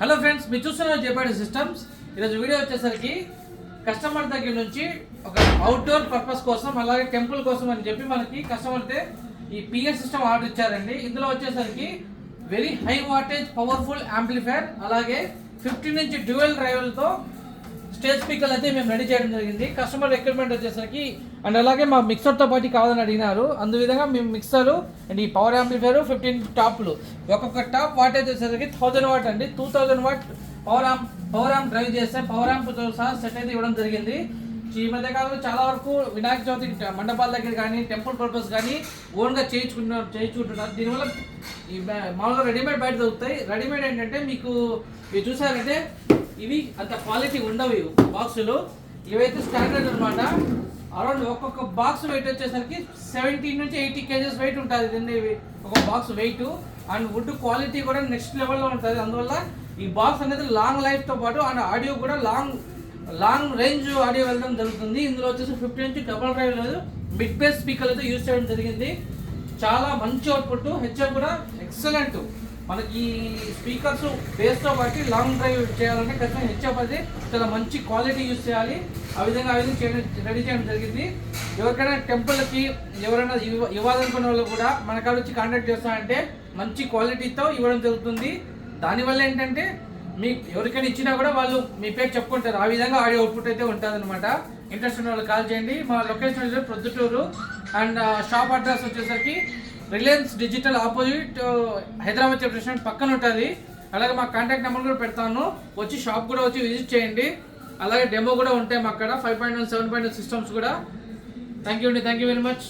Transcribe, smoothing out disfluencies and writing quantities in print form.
Hello friends, మీరు చూస్తున్నారు జేపాడి systems. ఈరోజు వీడియో వచ్చేసరికి కస్టమర్ దగ్గర నుంచి ఒక అవుట్డోర్ పర్పస్ కోసం అలాగే టెంపుల్ కోసం అని చెప్పి మనకి కస్టమర్తే ఈ పిఎస్ సిస్టమ్ ఆర్డర్ ఇచ్చారండి. ఇందులో వచ్చేసరికి very high wattage powerful amplifier అలాగే 15 ఇంచ్ డ్యూయల్ డ్రైవర్లతో స్టేజ్ స్పీకర్లు అయితే మేము రెడీ చేయడం జరిగింది. కస్టమర్ రిక్వైర్మెంట్ వచ్చేసరికి అండ్ అలాగే మా మిక్సర్తో పాటు కావాలని అడిగినారు. అందువిధంగా మేము మిక్సరు అండ్ ఈ పవర్ యాంప్లిఫైర్ 15 టాప్లు ఒక్కొక్క టాప్ వాటేజ్ వచ్చేసరికి 1000 వాట్ అండి. 2000 వాట్ పవర్ యాంప్ డ్రైవ్ చేస్తే పవర్ యాంప్తో సహా సెట్ అయితే ఇవ్వడం జరిగింది. ఈ మధ్య కాలంలో చాలా వరకు వినాయక చవితి మండపాల దగ్గర కానీ టెంపుల్ పర్పస్ కానీ ఓన్గా చేయించుకుంటున్నారు. దీనివల్ల ఈ మామూలుగా రెడీమేడ్ బయట దొరుకుతాయి. రెడీమేడ్ ఏంటంటే మీకు ఇవి చూసారంటే ఇవి అంత క్వాలిటీ ఉండవు. బాక్సులు ఇవైతే స్టాండర్డ్ అనమాట. అరౌండ్ ఒక్కొక్క బాక్స్ వెయిట్ వచ్చేసరికి 17 నుంచి 80 కేజెస్ వెయిట్ ఉంటుంది. దీన్ని ఒక box weight and wood quality కూడా నెక్స్ట్ లెవెల్లో ఉంటుంది. అందువల్ల ఈ బాక్స్ అనేది లాంగ్ లైఫ్తో పాటు అండ్ ఆడియో కూడా లాంగ్ రేంజ్ ఆడియో వెళ్ళడం జరుగుతుంది. ఇందులో వచ్చేసి 15 ఇంచ్ డబల్ డ్రైవ్ లేదు మిడ్ బేస్ స్పీకర్ అయితే యూజ్ చేయడం జరిగింది. చాలా మంచి అవుట్పుట్, హెచ్ఎఫ్ కూడా ఎక్సలెంట్. మనకి స్పీకర్స్ బేస్తో బట్టి లాంగ్ డ్రైవ్ చేయాలంటే ఖచ్చితంగా హెచ్ఎఫ్ అది చాలా మంచి క్వాలిటీ యూజ్ చేయాలి. ఆ విధంగా రెడీ చేయడం జరిగింది. ఎవరికైనా టెంపుల్కి ఎవరైనా ఇవ్వాలనుకున్న వాళ్ళు కూడా మన కాడ వచ్చి కాంటాక్ట్ చేస్తామంటే మంచి క్వాలిటీతో ఇవ్వడం జరుగుతుంది. దానివల్ల ఏంటంటే మీకు ఎవరికైనా ఇచ్చినా కూడా వాళ్ళు మీ పేరు చెప్పుకుంటారు. ఆ విధంగా ఆడియో అవుట్పుట్ అయితే ఉంటుంది అనమాట. ఇంట్రెస్ట్ ఉన్న వాళ్ళు కాల్ చేయండి. మా లొకేషన్ వచ్చేసి ప్రొద్దుటూరు అండ్ షాప్ అడ్రస్ వచ్చేసరికి Reliance digital opposite Hyderabad station పక్కన ఉంటుంది. అలాగే మా కాంటాక్ట్ నెంబర్ కూడా పెడతాను. వచ్చి షాప్ కూడా వచ్చి విజిట్ చేయండి. అలాగే డెమో కూడా ఉంటాయి మా అక్కడ 5.1 7.1 సిస్టమ్స్ కూడా. Thank you very much.